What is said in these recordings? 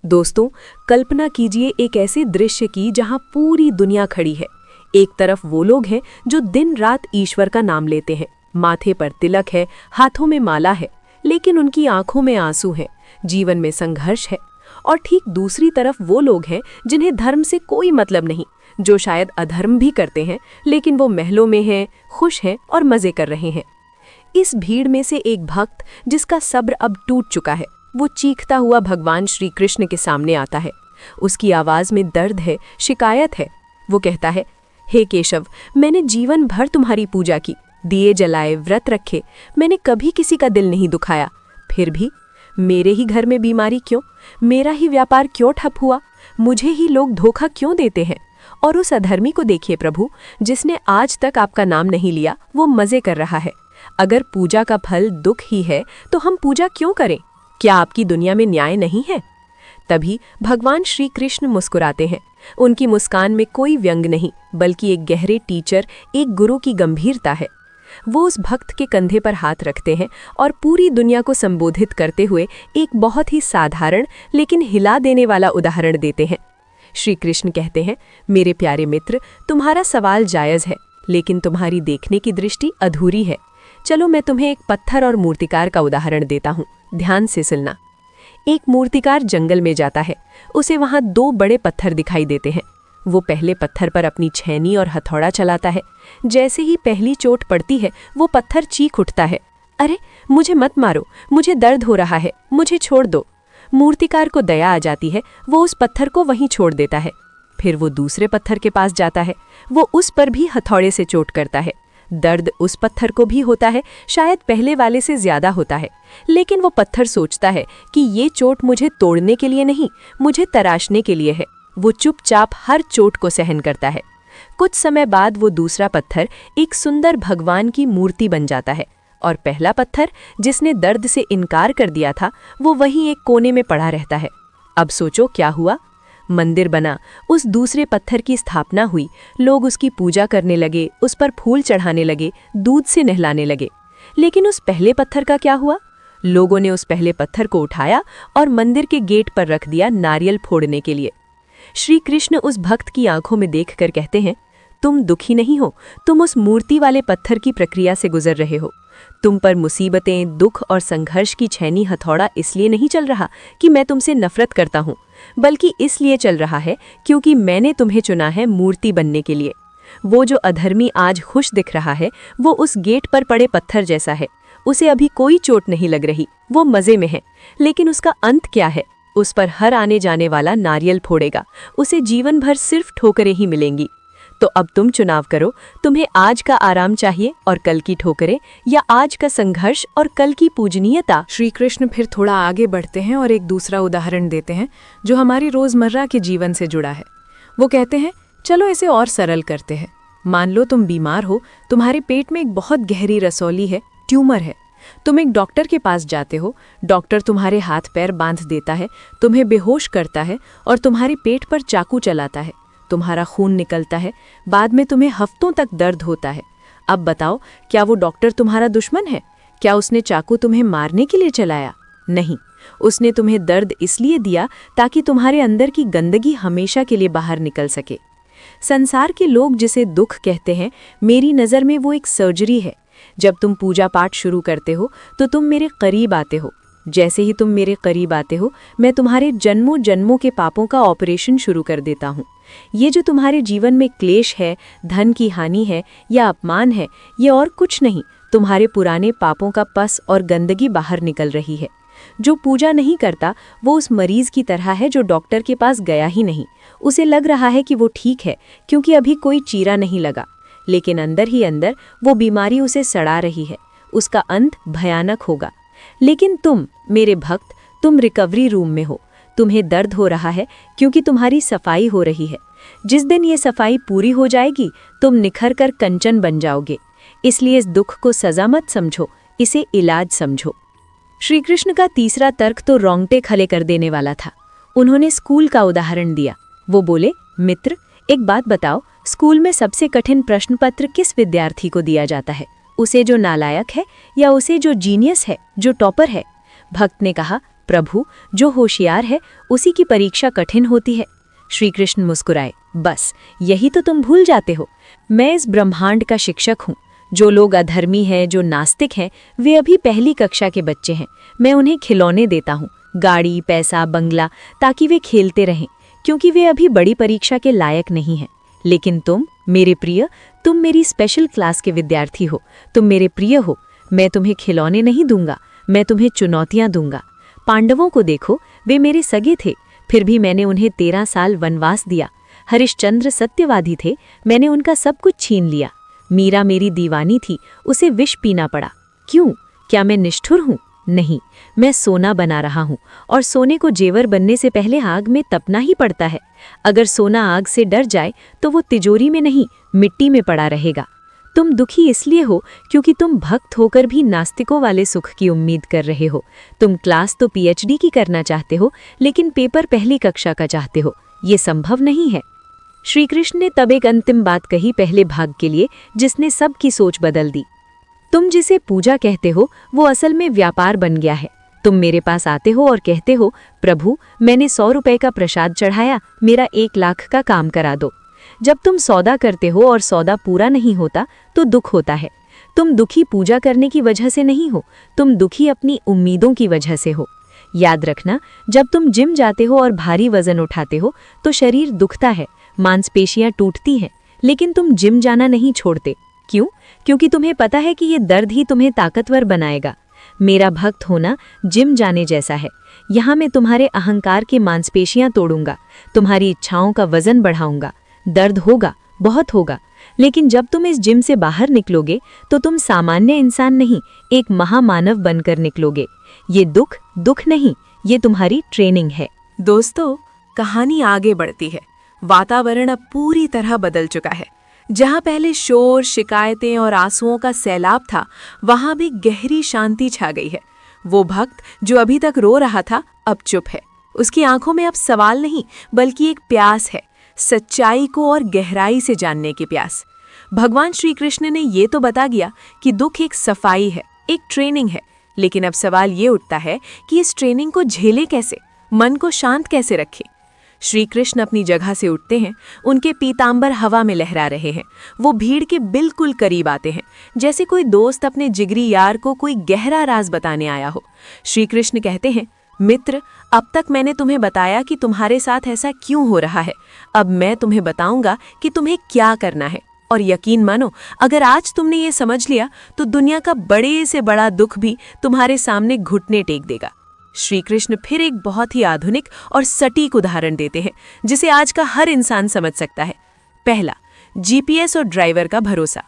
दोस्तों, कल्पना कीजिए एक ऐसे दृश्य की जहां पूरी दुनिया खड़ी है। एक तरफ वो लोग हैं जो दिन रात ईश्वर का नाम लेते हैं, माथे पर तिलक है, हाथों में माला है, लेकिन उनकी आंखों में आंसू हैं, जीवन में संघर्ष है। और ठीक दूसरी तरफ वो लोग हैं जिन्हें धर्म से कोई मतलब नहीं, जो शायद अधर्म भी करते हैं, लेकिन वो महलों में हैं, खुश हैं और मजे कर रहे हैं। इस भीड़ में से एक भक्त, जिसका सब्र अब टूट चुका है, वो चीखता हुआ भगवान श्री कृष्ण के सामने आता है। उसकी आवाज में दर्द है, शिकायत है। वो कहता है, हे केशव, मैंने जीवन भर तुम्हारी पूजा की, दिए जलाए, व्रत रखे, मैंने कभी किसी का दिल नहीं दुखाया। फिर भी मेरे ही घर में बीमारी क्यों? मेरा ही व्यापार क्यों ठप हुआ? मुझे ही लोग धोखा क्यों देते हैं? और उस अधर्मी को देखिए प्रभु, जिसने आज तक आपका नाम नहीं लिया, वो मजे कर रहा है। अगर पूजा का फल दुख ही है तो हम पूजा क्यों करें? क्या आपकी दुनिया में न्याय नहीं है? तभी भगवान श्री कृष्ण मुस्कुराते हैं। उनकी मुस्कान में कोई व्यंग नहीं, बल्कि एक गहरे टीचर, एक गुरु की गंभीरता है। वो उस भक्त के कंधे पर हाथ रखते हैं और पूरी दुनिया को संबोधित करते हुए एक बहुत ही साधारण लेकिन हिला देने वाला उदाहरण देते हैं। श्री कृष्ण कहते हैं, मेरे प्यारे मित्र, तुम्हारा सवाल जायज है, लेकिन तुम्हारी देखने की दृष्टि अधूरी है। चलो मैं तुम्हें एक पत्थर और मूर्तिकार का उदाहरण देता हूँ, ध्यान से सुनना। एक मूर्तिकार जंगल में जाता है। उसे वहां दो बड़े पत्थर दिखाई देते हैं। वो पहले पत्थर पर अपनी छेनी और हथौड़ा चलाता है। जैसे ही पहली चोट पड़ती है, वो पत्थर चीख उठता है, अरे मुझे मत मारो, मुझे दर्द हो रहा है, मुझे छोड़ दो। मूर्तिकार को दया आ जाती है, वो उस पत्थर को वहीं छोड़ देता है। फिर वो दूसरे पत्थर के पास जाता है। वो उस पर भी हथौड़े से चोट करता है। दर्द उस पत्थर को भी होता है, शायद पहले वाले से ज्यादा होता है, लेकिन वो पत्थर सोचता है कि ये चोट मुझे तोड़ने के लिए नहीं, मुझे तराशने के लिए है। वो चुपचाप हर चोट को सहन करता है। कुछ समय बाद वो दूसरा पत्थर एक सुंदर भगवान की मूर्ति बन जाता है, और पहला पत्थर, जिसने दर्द से इनकार कर दिया था, वो वहीं एक कोने में पड़ा रहता है। अब सोचो क्या हुआ? मंदिर बना, उस दूसरे पत्थर की स्थापना हुई, लोग उसकी पूजा करने लगे, उस पर फूल चढ़ाने लगे, दूध से नहलाने लगे। लेकिन उस पहले पत्थर का क्या हुआ? लोगों ने उस पहले पत्थर को उठाया और मंदिर के गेट पर रख दिया नारियल फोड़ने के लिए। श्री कृष्ण उस भक्त की आंखों में देखकर कहते हैं, तुम दुखी नहीं हो, तुम उस मूर्ति वाले पत्थर की प्रक्रिया से गुजर रहे हो। तुम पर मुसीबतें, दुख और संघर्ष की छेनी हथौड़ा इसलिए नहीं चल रहा कि मैं तुमसे नफरत करता हूँ, बल्कि इसलिए चल रहा है क्योंकि मैंने तुम्हें चुना है मूर्ति बनने के लिए। वो जो अधर्मी आज खुश दिख रहा है, वो उस गेट पर पड़े पत्थर जैसा है। उसे अभी कोई चोट नहीं लग रही, वो मजे में है, लेकिन उसका अंत क्या है? उस पर हर आने जाने वाला नारियल फोड़ेगा, उसे जीवन भर सिर्फ ठोकरें ही मिलेंगी। तो अब तुम चुनाव करो, तुम्हें आज का आराम चाहिए और कल की ठोकरें, या आज का संघर्ष और कल की पूजनीयता? श्री कृष्ण फिर थोड़ा आगे बढ़ते हैं और एक दूसरा उदाहरण देते हैं जो हमारी रोजमर्रा के जीवन से जुड़ा है। वो कहते हैं, चलो इसे और सरल करते हैं। मान लो तुम बीमार हो, तुम्हारे पेट में एक बहुत गहरी रसौली है, ट्यूमर है। तुम एक डॉक्टर के पास जाते हो, डॉक्टर तुम्हारे हाथ पैर बांध देता है, तुम्हें बेहोश करता है और तुम्हारे पेट पर चाकू चलाता है। तुम्हारा खून निकलता है, बाद में तुम्हें हफ्तों तक दर्द होता है। अब बताओ, क्या वो डॉक्टर तुम्हारा दुश्मन है? क्या उसने चाकू तुम्हें मारने के लिए चलाया? नहीं, उसने तुम्हें दर्द इसलिए दिया ताकि तुम्हारे अंदर की गंदगी हमेशा के लिए बाहर निकल सके। संसार के लोग जिसे दुख कहते हैं, मेरी नज़र में वो एक सर्जरी है। जब तुम पूजा पाठ शुरू करते हो तो तुम मेरे करीब आते हो। जैसे ही तुम मेरे करीब आते हो, मैं तुम्हारे जन्मों जन्मों के पापों का ऑपरेशन शुरू कर देता हूँ। ये जो तुम्हारे जीवन में क्लेश है, धन की हानि है या अपमान है, ये और कुछ नहीं, तुम्हारे पुराने पापों का पस और गंदगी बाहर निकल रही है। जो पूजा नहीं करता, वो उस मरीज की तरह है जो डॉक्टर के पास गया ही नहीं। उसे लग रहा है कि वो ठीक है क्योंकि अभी कोई चीरा नहीं लगा, लेकिन अंदर ही अंदर वो बीमारी उसे सड़ा रही है। उसका अंत भयानक होगा। लेकिन तुम, मेरे भक्त, तुम रिकवरी रूम में हो। तुम्हें दर्द हो रहा है क्योंकि तुम्हारी सफाई हो रही है। जिस दिन ये सफाई पूरी हो जाएगी, तुम निखर कर कंचन बन जाओगे। इसलिए इस दुख को सजा मत समझो, इसे इलाज समझो। श्री कृष्ण का तीसरा तर्क तो रोंगटे खड़े कर देने वाला था। उन्होंने स्कूल का उदाहरण दिया। वो बोले, मित्र, एक बात बताओ, स्कूल में सबसे कठिन प्रश्न पत्र किस विद्यार्थी को दिया जाता है? उसे जो नालायक है या उसे जो जीनियस है, जो टॉपर है? भक्त ने कहा, प्रभु, जो होशियार है उसी की परीक्षा कठिन होती है। श्री कृष्ण मुस्कुराए, बस यही तो तुम भूल जाते हो। मैं इस ब्रह्मांड का शिक्षक हूँ। जो लोग अधर्मी हैं, जो नास्तिक हैं, वे अभी पहली कक्षा के बच्चे हैं। मैं उन्हें खिलौने देता हूँ, गाड़ी, पैसा, बंगला, ताकि वे खेलते रहें, क्योंकि वे अभी बड़ी परीक्षा के लायक नहीं हैं। लेकिन तुम, मेरे प्रिय, तुम मेरी स्पेशल क्लास के विद्यार्थी हो, तुम मेरे प्रिय हो। मैं तुम्हें खिलौने नहीं दूंगा, मैं तुम्हें चुनौतियां दूंगा। पांडवों को देखो, वे मेरे सगे थे, फिर भी मैंने उन्हें 13 साल वनवास दिया। हरिश्चंद्र सत्यवादी थे, मैंने उनका सब कुछ छीन लिया। मीरा मेरी दीवानी थी, उसे विष पीना पड़ा। क्यों? क्या मैं निष्ठुर हूँ? नहीं, मैं सोना बना रहा हूँ, और सोने को जेवर बनने से पहले आग में तपना ही पड़ता है। अगर सोना आग से डर जाए तो वो तिजोरी में नहीं, मिट्टी में पड़ा रहेगा। तुम दुखी इसलिए हो क्योंकि तुम भक्त होकर भी नास्तिकों वाले सुख की उम्मीद कर रहे हो। तुम क्लास तो पीएचडी की करना चाहते हो, लेकिन पेपर पहली कक्षा का चाहते हो। ये संभव नहीं है। श्री कृष्ण ने तब एक अंतिम बात कही पहले भाग के लिए, जिसने सबकी सोच बदल दी। तुम जिसे पूजा कहते हो वो असल में व्यापार बन गया है। तुम मेरे पास आते हो और कहते हो, प्रभु, मैंने 100 रुपए का प्रसाद चढ़ाया, मेरा 1 लाख का काम करा दो। जब तुम सौदा करते हो और सौदा पूरा नहीं होता तो दुख होता है। तुम दुखी पूजा करने की वजह से नहीं हो, तुम दुखी अपनी उम्मीदों की वजह से हो। याद रखना, जब तुम जिम जाते हो और भारी वजन उठाते हो तो शरीर दुखता है, मांसपेशियां टूटती हैं, लेकिन तुम जिम जाना नहीं छोड़ते। क्यों? क्योंकि तुम्हें पता है कि ये दर्द ही तुम्हें ताकतवर बनाएगा। मेरा भक्त होना जिम जाने जैसा है। यहाँ मैं तुम्हारे अहंकार की मांसपेशियां तोड़ूंगा, तुम्हारी इच्छाओं का वजन बढ़ाऊंगा। दर्द होगा, बहुत होगा, लेकिन जब तुम इस जिम से बाहर निकलोगे तो तुम सामान्य इंसान नहीं, एक महामानव बनकर निकलोगे। ये दुख दुख नहीं, ये तुम्हारी ट्रेनिंग है। दोस्तों, कहानी आगे बढ़ती है। वातावरण अब पूरी तरह बदल चुका है। जहां पहले शोर, शिकायतें और आंसुओं का सैलाब था, वहां भी गहरी शांति छा गई है। वो भक्त जो अभी तक रो रहा था, अब चुप है। उसकी आंखों में अब सवाल नहीं, बल्कि एक प्यास है, सच्चाई को और गहराई से जानने की प्यास। भगवान श्री कृष्ण ने ये तो बता दिया कि दुख एक सफाई है, एक ट्रेनिंग है, लेकिन अब सवाल ये उठता है कि इस ट्रेनिंग को झेले कैसे, मन को शांत कैसे रखें। श्री कृष्ण अपनी जगह से उठते हैं, उनके पीतांबर हवा में लहरा रहे हैं। वो भीड़ के बिल्कुल करीब आते हैं, जैसे कोई दोस्त अपने जिगरी यार को कोई गहरा राज बताने आया हो। श्री कृष्ण कहते हैं, मित्र, अब तक मैंने तुम्हें बताया कि तुम्हारे साथ ऐसा क्यों हो रहा है। अब मैं तुम्हें बताऊंगा कि तुम्हें क्या करना है। और यकीन मानो, अगर आज तुमने ये समझ लिया तो दुनिया का बड़े से बड़ा दुख भी तुम्हारे सामने घुटने टेक देगा। श्री कृष्ण फिर एक बहुत ही आधुनिक और सटीक उदाहरण देते हैं, जिसे आज का हर इंसान समझ सकता है। पहला, जीपीएस और ड्राइवर का भरोसा।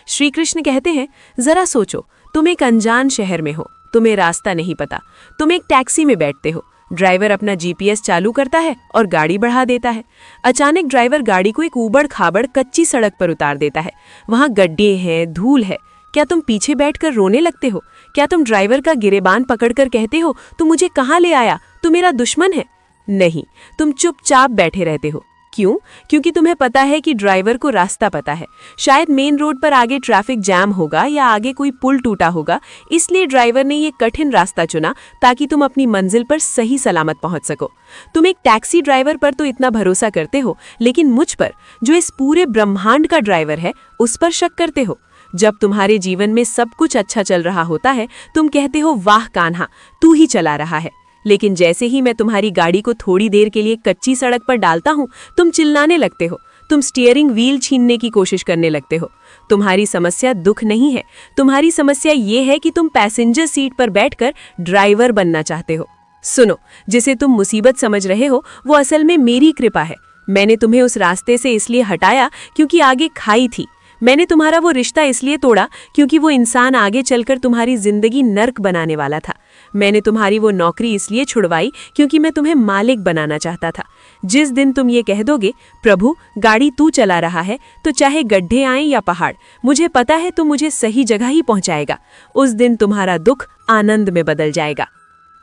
श्री कृष्ण कहते हैं, जरा सोचो, तुम एक अनजान शहर में हो, तुम्हें रास्ता नहीं पता, तुम एक टैक्सी में बैठते हो। ड्राइवर अपना जीपीएस चालू करता है और गाड़ी बढ़ा देता है। अचानक ड्राइवर गाड़ी को एक ऊबड़ खाबड़ कच्ची सड़क पर उतार देता है। वहां गड्ढे हैं, धूल है। क्या तुम पीछे बैठकर रोने लगते हो? क्या तुम ड्राइवर का गिरेबान पकड़कर कहते हो, तू मुझे कहाँ ले आया, तू मेरा दुश्मन है? नहीं, तुम चुपचाप बैठे रहते हो। क्यों? क्योंकि तुम्हें पता है कि ड्राइवर को रास्ता पता है। शायद मेन रोड पर आगे ट्रैफिक जैम होगा या आगे कोई पुल टूटा होगा, इसलिए ड्राइवर ने ये कठिन रास्ता चुना ताकि तुम अपनी मंजिल पर सही सलामत पहुंच सको। तुम एक टैक्सी ड्राइवर पर तो इतना भरोसा करते हो, लेकिन मुझ पर, जो इस पूरे ब्रह्मांड का ड्राइवर है, उस पर शक करते हो। जब तुम्हारे जीवन में सब कुछ अच्छा चल रहा होता है, तुम कहते हो, वाह कान्हा, तू ही चला रहा है। लेकिन जैसे ही मैं तुम्हारी गाड़ी को थोड़ी देर के लिए कच्ची सड़क पर डालता हूं, तुम चिल्लाने लगते हो, तुम स्टीयरिंग व्हील छीनने की कोशिश करने लगते हो। तुम्हारी समस्या दुख नहीं है, तुम्हारी समस्या ये है कि तुम पैसेंजर सीट पर बैठकर ड्राइवर बनना चाहते हो। सुनो, जिसे तुम मुसीबत समझ रहे हो, वो असल में मेरी कृपा है। मैंने तुम्हें उस रास्ते से इसलिए हटाया क्योंकि आगे खाई थी। मैंने तुम्हारा वो रिश्ता इसलिए तोड़ा क्योंकि वो इंसान आगे चलकर तुम्हारी जिंदगी नर्क बनाने वाला था। मैंने तुम्हारी वो नौकरी इसलिए छुड़वाई क्योंकि मैं तुम्हें मालिक बनाना चाहता था। जिस दिन तुम ये कह दोगे, प्रभु गाड़ी तू चला रहा है, तो चाहे गड्ढे आए या पहाड़, मुझे पता है तू मुझे सही जगह ही पहुंचाएगा। उस दिन तुम्हारा दुख आनंद में बदल जाएगा।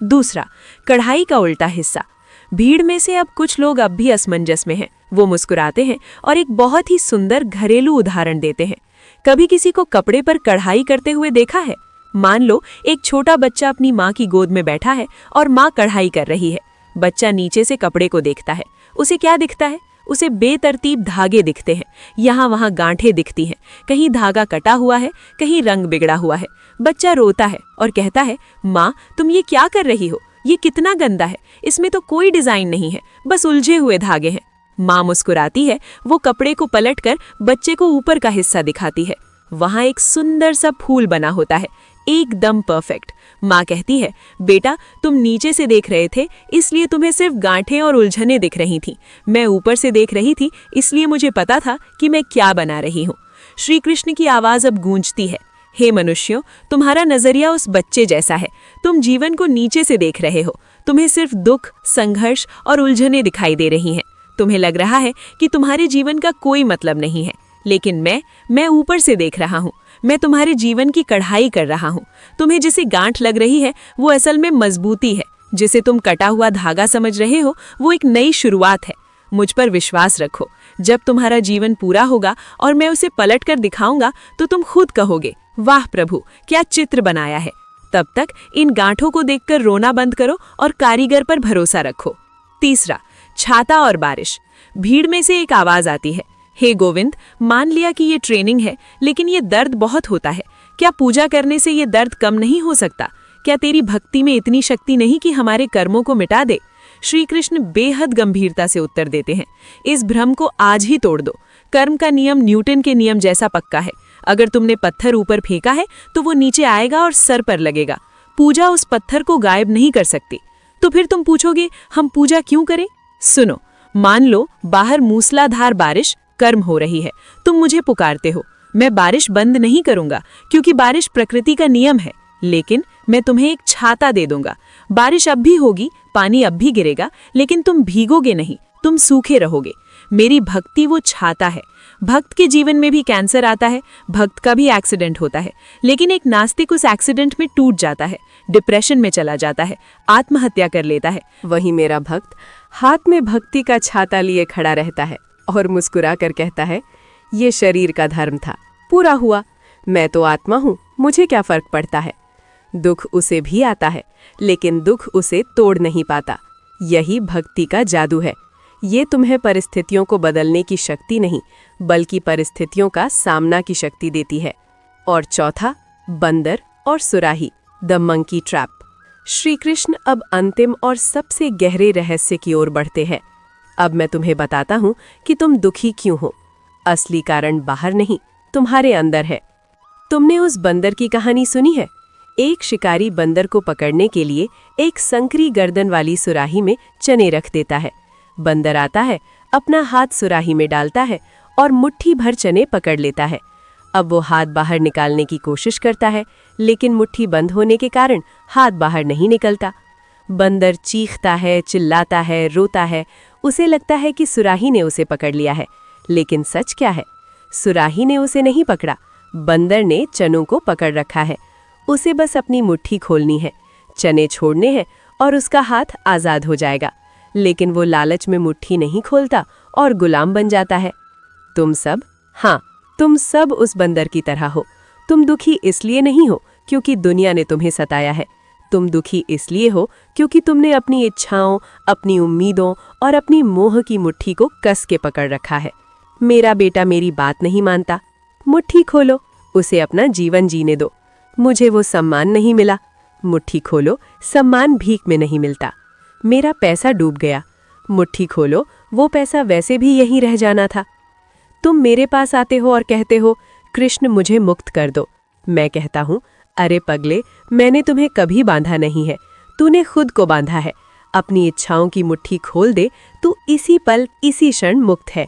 दूसरा, कढ़ाई का उल्टा हिस्सा। भीड़ में से अब कुछ लोग अब भी असमंजस में हैं। वो मुस्कुराते हैं और एक बहुत ही सुंदर घरेलू उदाहरण देते हैं। कभी किसी को कपड़े पर कढ़ाई करते हुए देखा है? मान लो एक छोटा बच्चा अपनी माँ की गोद में बैठा है और माँ कढ़ाई कर रही है। बच्चा नीचे से कपड़े को देखता है। उसे क्या दिखता है? उसे बेतरतीब धागे दिखते हैं, यहाँ वहाँ गांठें दिखती हैं, कहीं धागा कटा हुआ है, कहीं रंग बिगड़ा हुआ है। बच्चा रोता है और कहता है, माँ तुम ये क्या कर रही हो? ये कितना गंदा है, इसमें तो कोई डिजाइन नहीं है, बस उलझे हुए धागे हैं। माँ मुस्कुराती है, वो कपड़े को पलटकर बच्चे को ऊपर का हिस्सा दिखाती है। वहाँ एक सुंदर सा फूल बना होता है, एकदम परफेक्ट। माँ कहती है, बेटा तुम नीचे से देख रहे थे इसलिए तुम्हें सिर्फ गांठें और उलझनें दिख रही थीं। मैं ऊपर से देख रही थी इसलिए मुझे पता था कि मैं क्या बना रही हूँ। श्री कृष्ण की आवाज़ अब गूंजती है, हे मनुष्यों, तुम्हारा नजरिया उस बच्चे जैसा है। तुम जीवन को नीचे से देख रहे हो। तुम्हें सिर्फ दुख, संघर्ष और उलझनें दिखाई दे रही हैं। तुम्हें लग रहा है कि तुम्हारे जीवन का कोई मतलब नहीं है, लेकिन मैं ऊपर से देख रहा हूँ। मैं तुम्हारे जीवन की कढ़ाई कर रहा हूँ। तुम्हें जिसे गांठ लग रही है वो असल में मजबूती है। जिसे तुम कटा हुआ धागा समझ रहे हो वो एक नई शुरुआत है। मुझ पर विश्वास रखो, जब तुम्हारा जीवन पूरा होगा और मैं उसे पलट कर दिखाऊंगा तो तुम खुद कहोगे, वाह प्रभु क्या चित्र बनाया है। तब तक इन गांठों को देखकर रोना बंद करो और कारीगर पर भरोसा रखो। तीसरा, छाता और बारिश। भीड़ में से एक आवाज आती है, हे गोविंद, मान लिया कि ये ट्रेनिंग है, लेकिन ये दर्द बहुत होता है। क्या पूजा करने से ये दर्द कम नहीं हो सकता? क्या तेरी भक्ति में इतनी शक्ति नहीं कि हमारे कर्मों को मिटा दे? श्री कृष्ण बेहद गंभीरता से उत्तर देते हैं, इस भ्रम को आज ही तोड़ दो। कर्म का नियम न्यूटन के नियम जैसा पक्का है। अगर तुमने पत्थर ऊपर फेंका है तो वो नीचे आएगा और सर पर लगेगा। पूजा उस पत्थर को गायब नहीं कर सकती। तो फिर तुम पूछोगे, हम पूजा क्यों करें? सुनो, मान लो बाहर मूसलाधार बारिश कर्म हो रही है। तुम मुझे पुकारते हो, मैं बारिश बंद नहीं करूंगा क्योंकि बारिश प्रकृति का नियम है, लेकिन मैं तुम्हें एक छाता दे दूंगा। बारिश अब भी होगी, पानी अब भी गिरेगा, लेकिन तुम भीगोगे नहीं, तुम सूखे रहोगे। मेरी भक्ति वो छाता है। भक्त के जीवन में भी कैंसर आता है, भक्त का भी एक्सीडेंट होता है, लेकिन एक नास्तिक उस एक्सीडेंट में टूट जाता है, डिप्रेशन में चला जाता है, आत्महत्या कर लेता है। वहीं मेरा भक्त हाथ में भक्ति का छाता लिए खड़ा रहता है और मुस्कुरा कर कहता है, ये शरीर का धर्म था, पूरा हुआ। मैं तो आत्मा हूँ, मुझे क्या फर्क पड़ता है। दुख उसे भी आता है, लेकिन दुख उसे तोड़ नहीं पाता। यही भक्ति का जादू है। ये तुम्हें परिस्थितियों को बदलने की शक्ति नहीं, बल्कि परिस्थितियों का सामना की शक्ति देती है। और चौथा, बंदर और सुराही, the monkey trap. Shri Krishna अब अंतिम और सबसे गहरे रहस्य की ओर बढ़ते हैं। अब मैं तुम्हें बताता हूँ कि तुम दुखी क्यों हो। असली कारण बाहर नहीं, तुम्हारे अंदर है। तुमने उस बंदर की कहानी सुनी है? एक शिकारी बंदर को पकड़ने के लिए एक संकरी गर्दन वाली सुराही में चने रख देता है। बंदर आता है, अपना हाथ सुराही में डालता है और मुट्ठी भर चने पकड़ लेता है। अब वो हाथ बाहर निकालने की कोशिश करता है, लेकिन मुट्ठी बंद होने के कारण हाथ बाहर नहीं निकलता। बंदर चीखता है, चिल्लाता है, रोता है। उसे लगता है कि सुराही ने उसे पकड़ लिया है, लेकिन सच क्या है? सुराही ने उसे नहीं पकड़ा, बंदर ने चनों को पकड़ रखा है। उसे बस अपनी मुट्ठी खोलनी है, चने छोड़ने हैं और उसका हाथ आज़ाद हो जाएगा। लेकिन वो लालच में मुट्ठी नहीं खोलता और गुलाम बन जाता है। तुम सब, हाँ, तुम सब उस बंदर की तरह हो। तुम दुखी इसलिए नहीं हो क्योंकि दुनिया ने तुम्हें सताया है। तुम दुखी इसलिए हो क्योंकि तुमने अपनी इच्छाओं, अपनी उम्मीदों और अपनी मोह की मुट्ठी को कस के पकड़ रखा है। मेरा बेटा मेरी बात नहीं मानता, मुट्ठी खोलो, उसे अपना जीवन जीने दो। मुझे वो सम्मान नहीं मिला, मुट्ठी खोलो, सम्मान भीख में नहीं मिलता। मेरा पैसा डूब गया, मुट्ठी खोलो, वो पैसा वैसे भी यहीं रह जाना था। तुम मेरे पास आते हो और कहते हो, कृष्ण मुझे मुक्त कर दो। मैं कहता हूँ, अरे पगले, मैंने तुम्हें कभी बांधा नहीं है, तूने खुद को बांधा है। अपनी इच्छाओं की मुट्ठी खोल दे, तू इसी पल, इसी क्षण मुक्त है।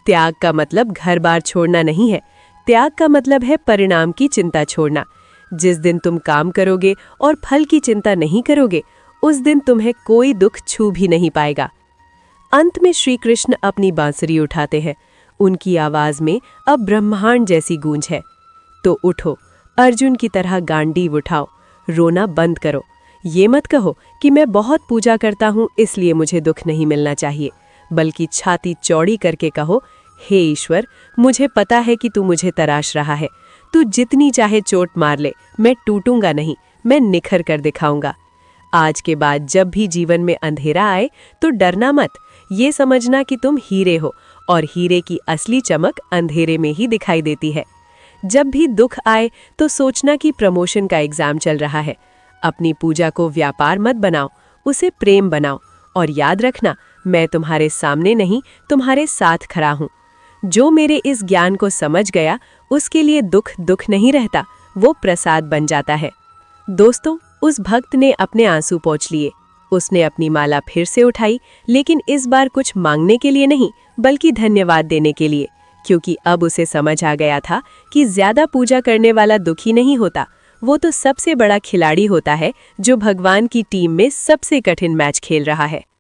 त्याग का मतलब घर बार छोड़ना नहीं है, त्याग का मतलब है परिणाम की चिंता छोड़ना। जिस दिन तुम काम करोगे और फल की चिंता नहीं करोगे, उस दिन तुम्हें कोई दुख छू भी नहीं पाएगा। अंत में श्री कृष्ण अपनी बांसुरी उठाते हैं। उनकी आवाज में अब ब्रह्मांड जैसी गूंज है। तो उठो, अर्जुन की तरह गांडीव उठाओ, रोना बंद करो। ये मत कहो कि मैं बहुत पूजा करता हूँ इसलिए मुझे दुख नहीं मिलना चाहिए, बल्कि छाती चौड़ी करके कहो, हे ईश्वर, मुझे पता है कि तू मुझे तराश रहा है। तू जितनी चाहे चोट मार ले, मैं टूटूंगा नहीं, मैं निखर कर दिखाऊंगा। आज के बाद जब भी जीवन में अंधेरा आए तो डरना मत, ये समझना कि तुम हीरे हो और हीरे की असली चमक अंधेरे में ही दिखाई देती है। जब भी दुख आए तो सोचना कि प्रमोशन का एग्जाम चल रहा है। अपनी पूजा को व्यापार मत बनाओ, उसे प्रेम बनाओ और याद रखना, मैं तुम्हारे सामने नहीं, तुम्हारे साथ खड़ा हूँ। जो मेरे इस ज्ञान को समझ गया उसके लिए दुख दुख नहीं रहता, वो प्रसाद बन जाता है। दोस्तों, उस भक्त ने अपने आंसू पोंछ लिए। उसने अपनी माला फिर से उठाई, लेकिन इस बार कुछ मांगने के लिए नहीं, बल्कि धन्यवाद देने के लिए, क्योंकि अब उसे समझ आ गया था कि ज्यादा पूजा करने वाला दुखी नहीं होता, वो तो सबसे बड़ा खिलाड़ी होता है जो भगवान की टीम में सबसे कठिन मैच खेल रहा है।